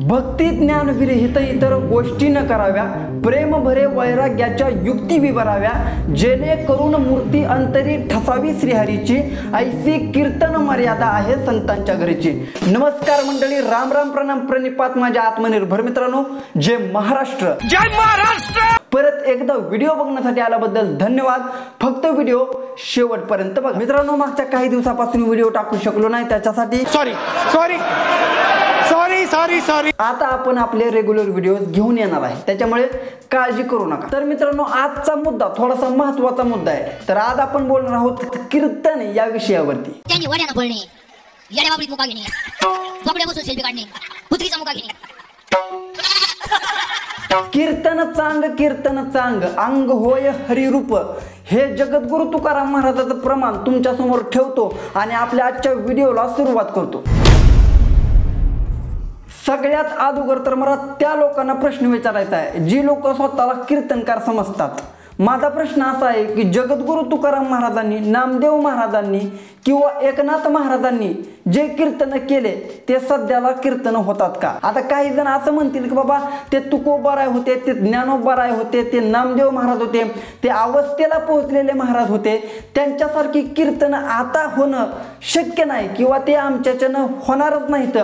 भक्ती ज्ञान विरहित इतर गोष्टी न कराव्या, प्रेम भरे वैराग्याच्या युक्ती विवराव्या, जेणेकरून मूर्ती अंतरी ठसावी श्रीहरीची, ऐसी कीर्तन मर्यादा आहे संतांच्या घरीची। नमस्कार मंडळी, राम राम प्रणाम प्रणिपात माझ्या आत्मनिर्भर मित्रांनो, जय महाराष्ट्र, जय महाराष्ट्र। परत एकदा व्हिडिओ बघण्यासाठी आल्याबद्दल धन्यवाद। फक्त व्हिडिओ शेवटपर्यंत बघा मित्रांनो। मागच्या काही दिवसापासून व्हिडिओ टाकू शकलो नाही, त्याच्यासाठी सॉरी। आता आपण आपले रेग्युलर व्हिडिओज घेऊन येणार आहे, त्याच्यामुळे काळजी करू नका। तर मित्रांनो, आजचा मुद्दा थोडासा महत्त्वाचा मुद्दा आहे। तर आज आपण बोलणार आहोत कीर्तन या विषयावरती। त्यांनी वड्यानं बोलणे, येड्या बाबडीत मुका घेणे, बाबड्या बसून सेल्फी काढणे, पुत्रीचा मुका घेणे। कीर्तन चांग अंग होय हरिरूप, हे जगद्गुरु तुकाराम महाराजाचं प्रमाण तुमच्या समोर ठेवतो आणि आपल्या आजच्या व्हिडिओला सुरुवात करतो। सगळ्यात अगोदर तर मला त्या लोकांना प्रश्न विचारायचा आहे जी लोक स्वतःला कीर्तनकार समजतात। माझा प्रश्न असा आहे की जगद्गुरु तुकाराम महाराजांनी, नामदेव महाराजांनी किंवा एकनाथ महाराजांनी जे कीर्तन केले ते सध्याला कीर्तन होतात का? आता काही जण असं म्हणतील की बाबा ते तुकोबाराय होते, ते ज्ञानोबाराय होते, ते नामदेव महाराज होते, ते अवस्थेला पोहोचलेले महाराज होते, त्यांच्यासारखी कीर्तन आता होणं शक्य नाही किंवा ते आमच्याच्यानं होणारच नाहीत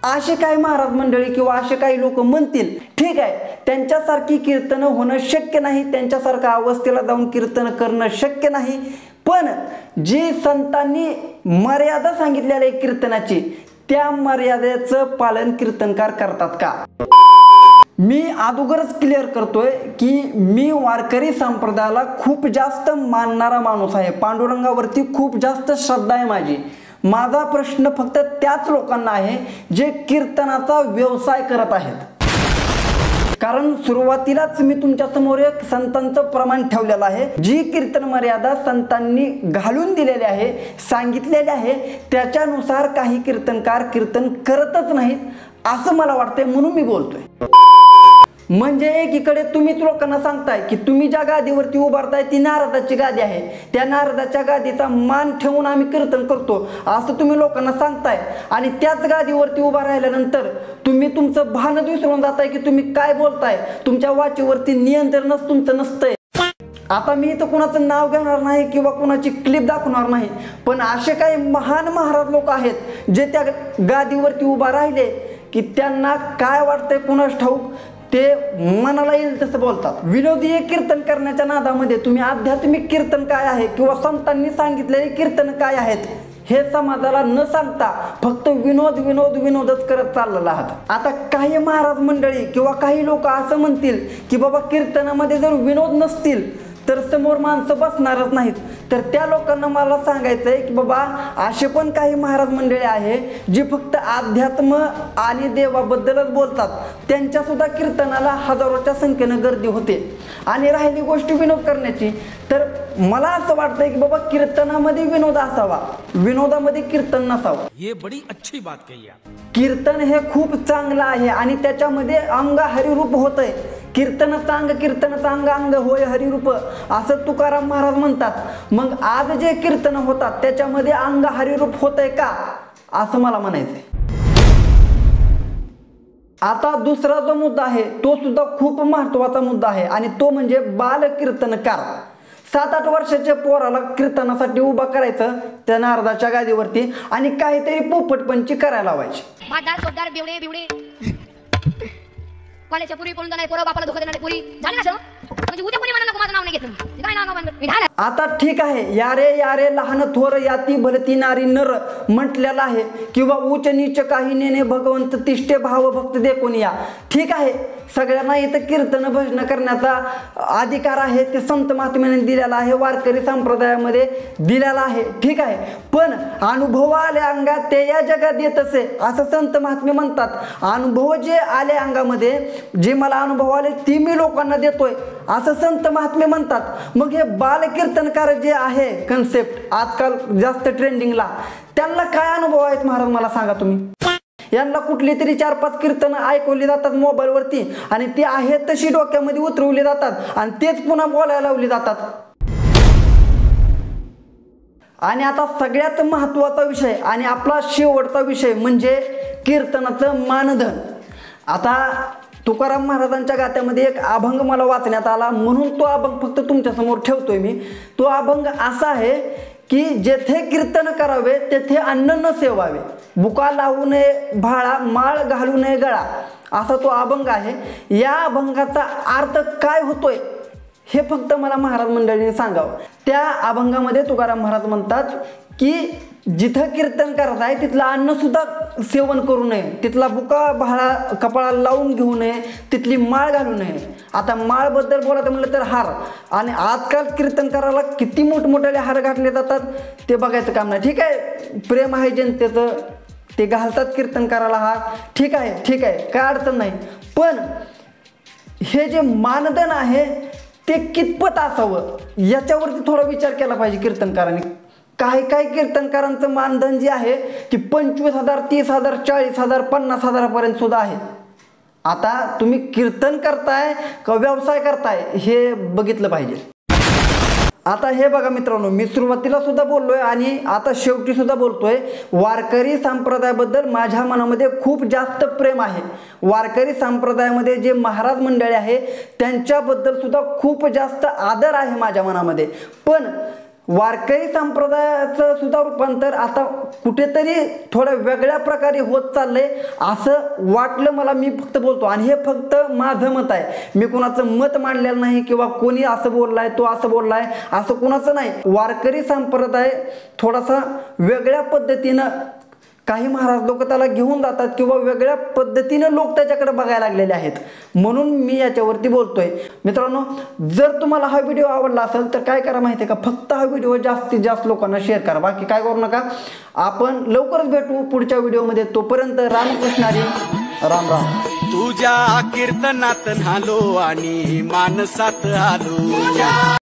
असे काही महाराज मंडळी किंवा असे काही लोक म्हणतील। ठीक आहे, त्यांच्यासारखी कीर्तन होणं शक्य नाही, त्यांच्यासारखं अवस्थेला जाऊन कीर्तन करणं शक्य नाही, पण जी संतांनी मर्यादा सांगितलेली आहे कीर्तनाची, त्या मर्यादेचं पालन कीर्तनकार करतात का? मी अगोदरच क्लिअर करतोय की मी वारकरी संप्रदायाला खूप जास्त मानणारा माणूस आहे, पांडुरंगावरती खूप जास्त श्रद्धा आहे माझी। माझा प्रश्न फक्त त्याच लोकांना आहे जे कीर्तनाचा व्यवसाय करत आहेत। कारण सुरुवातीलाच मी तुमच्या समोर एक संतांचं प्रमाण ठेवलेलं आहे, जी कीर्तन मर्यादा संतांनी घालून दिलेली आहे, सांगितलेले आहे, त्याच्यानुसार काही कीर्तनकार कीर्तन करतच नाहीत असं मला वाटतंय, म्हणून मी बोलतोय। म्हणजे एकीकडे तुम्हीच लोकांना सांगताय की तुम्ही ज्या गादीवरती उभारताय ती नारदाची गादी आहे, त्या नारदाच्या गादीचा मान ठेवून आम्ही कीर्तन करतो असं तुम्ही लोकांना सांगताय, आणि त्याच गादीवरती उभा राहिल्यानंतर तुम्ही तुमचं भानच विसरून जाताय की तुम्ही काय बोलताय, तुमच्या वाचेवरती नियंत्रणच तुमचं नसतंय। आता मी इथं कुणाचं नाव घेणार नाही किंवा कुणाची क्लिप दाखवणार नाही, पण असे काही महान महाराज लोक आहेत जे त्या गादीवरती उभा राहिले की त्यांना काय वाटतंय कुणास ठाऊक, ते मनाला येईल तसं बोलतात। विनोदी कीर्तन करण्याच्या नादामध्ये तुम्ही आध्यात्मिक कीर्तन काय आहे किंवा संतांनी सांगितलेले कीर्तन काय आहेत हे समाजाला न सांगता फक्त विनोदच करत चाललेला आहात। आता काही महाराज मंडळी किंवा काही लोक असं म्हणतील की बाबा कीर्तनामध्ये जर विनोद नसतील तर समोर माणसं बसणारच नाहीत। तर त्या लोकांना मला सांगायचं आहे की बाबा असे पण काही महाराज मंडळी आहे जे फक्त अध्यात्म आणि देवाबद्दलच बोलतात, त्यांच्या सुद्धा कीर्तनाला हजारोच्या संख्येनं गर्दी होते। आणि राहिली गोष्ट विनोद करण्याची, तर मला असं वाटतंय की बाबा कीर्तनामध्ये विनोद असावा, विनोदामध्ये कीर्तन नसावं। ये बड़ी अच्छी बात कही आप। कीर्तन हे खूप चांगलं आहे आणि त्याच्यामध्ये अंग हरिरूप होतंय। कीर्तनाचं अंग होय हरिरूप असं तुकाराम महाराज म्हणतात। मग आज जे कीर्तन होतात त्याच्यामध्ये अंग हरिरूप होतंय का असं मला म्हणायचंय। आता दुसरा जो मुद्दा आहे तो सुद्धा खूप महत्त्वाचा मुद्दा आहे आणि तो म्हणजे बाल कीर्तनकार। 7-8 वर्षाच्या पोराला कीर्तनासाठी उभा करायचं त्या नारदाच्या गादीवरती आणि काहीतरी पोपटपंची करायला लावायची। कॉलेजच्या पुरी पळून जाणार, पोरं बापाला धोका देणारे पुरी झाले ना सर, म्हणजे उद्या कोणी म्हणाला माझं नाव नाही घेतलं, काय नाव आता ठीक आहे, यारे लहान थोर याती भलती नारी नर म्हटलेलं आहे किंवा उच्च नीच काही नेणे भगवंत तिष्ठे भाव भक्त देखून या। ठीक आहे, सगळ्यांना इथं कीर्तन भजन करण्याचा अधिकार आहे, ते संत महात्म्याने दिलेला आहे, वारकरी संप्रदायामध्ये दिलेला आहे। ठीक आहे, पण अनुभव आले अंगात ते या जगात येत असे असं संत महात्मे म्हणतात। अनुभव जे आले अंगामध्ये, जे मला अनुभव आले ती मी लोकांना देतोय असं संत महात्मे म्हणतात। मग हे बाल कीर्तनकार जे आहे कन्सेप्ट आजकाल जास्त ट्रेंडिंगला, त्यांना काय अनुभव आहेत महाराज मला सांगा तुम्ही। यांना कुठली तरी 4-5 कीर्तन ऐकवली जातात मोबाईलवरती आणि ती आहेत तशी डोक्यामध्ये उतरवली जातात आणि तेच पुन्हा बोलायला लावली जातात। आणि आता सगळ्यात महत्त्वाचा विषय आणि आपला शेवटचा विषय म्हणजे कीर्तनाचं मानधन। आता तुकाराम महाराजांच्या गात्यामध्ये एक अभंग मला वाचण्यात आला, म्हणून तो अभंग फक्त तुमच्यासमोर ठेवतोय मी. तो अभंग असा आहे की जेथे कीर्तन करावे तेथे अन्न न सेवावे, बुका लावू नये भाळा, माळ घालू नये गळा, असा तो अभंग आहे. या अभंगाचा अर्थ काय होतोय हे फक्त मला महाराज मंडळींनी सांगावं. त्या अभंगामध्ये तुकाराम महाराज म्हणतात की जिथं कीर्तन करत आहे तिथलं अन्न सुद्धा सेवन करू नये, तिथला बुका भाळा कपाळाला लावून घेऊ नये, तिथली माळ घालू नये. आता माळबद्दल बोलायचं म्हटलं तर हार, आणि आजकाल कीर्तन करायला किती मोठमोठ्याले हार घातले जातात ते बघायचं काम नाही. ठीक आहे, प्रेम आहे जनतेचं, ते घालतात कीर्तन करायला हार, ठीक आहे, काय अडचण नाही. पण हे जे मानधन आहे ते कितपत असावं याच्यावरती थोडा विचार केला पाहिजे कीर्तनकारांनी. काही कीर्तनकारांचं मानधन जे आहे ते 25,000, 30,000, 40,000, 50,000पर्यंत सुद्धा आहे. आता तुम्ही कीर्तन करताय का व्यवसाय करताय हे बघितलं पाहिजे. आता हे बघा मित्रांनो, मी सुरुवातीला सुद्धा बोललोय आणि आता शेवटी सुद्धा बोलतोय, वारकरी संप्रदायाबद्दल माझ्या मनामध्ये खूप जास्त प्रेम आहे. वारकरी संप्रदायामध्ये जे महाराज मंडळी आहे त्यांच्याबद्दल सुद्धा खूप जास्त आदर आहे माझ्या मनामध्ये. पण वारकरी संप्रदायाचं सुद्धा रूपांतर आता कुठेतरी थोड्या वेगळ्या प्रकारे होत चाललंय असं वाटलं मला. मी फक्त बोलतो आणि हे फक्त माझं मत आहे, मी कुणाचं मत मांडलेलं नाही किंवा कोणी असं बोललाय तो असं बोललाय असं कुणाचं नाही. वारकरी संप्रदाय थोडासा वेगळ्या पद्धतीनं काही महाराज लोक त्याला घेऊन जातात किंवा वेगळ्या पद्धतीनं लोक त्याच्याकडे बघायला लागलेले आहेत, म्हणून मी याच्यावरती बोलतोय. मित्रांनो, जर तुम्हाला हा व्हिडिओ आवडला असेल तर काय करा माहिती आहे का, फक्त हा व्हिडिओ जास्तीत जास्त लोकांना शेअर करा, बाकी काय करू नका. आपण लवकरच भेटू पुढच्या व्हिडिओमध्ये. तोपर्यंत रामकृष्ण हरी, राम राम. तुझ्या कीर्तनात नालो आणि मानसात आलो.